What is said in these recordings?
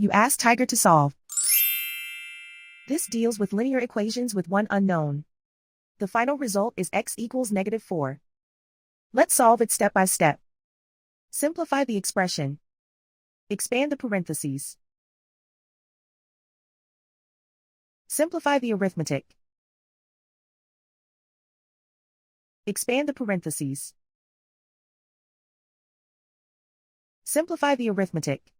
You ask Tiger to solve. This deals with linear equations with one unknown. The final result is x equals -4. Let's solve it step by step. Simplify the expression. Expand the parentheses. Simplify the arithmetic. Expand the parentheses. Simplify the arithmetic.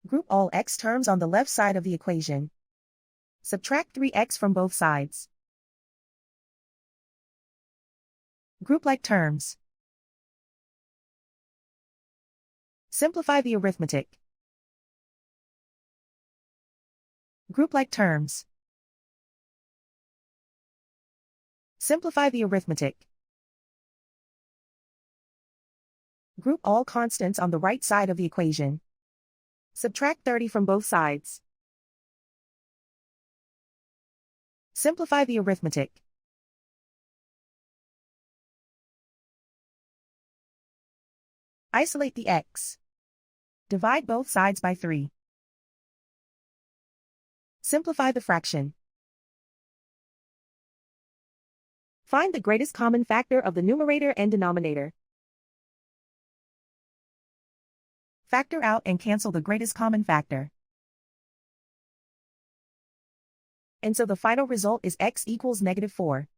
Group all x terms on the left side of the equation. Subtract 3x from both sides. Group like terms. Simplify the arithmetic. Group like terms. Simplify the arithmetic. Group all constants on the right side of the equation. Subtract 30 from both sides. Simplify the arithmetic. Isolate the x. Divide both sides by 3. Simplify the fraction. Find the greatest common factor of the numerator and denominator. Factor out and cancel the greatest common factor. And so the final result is x equals -4.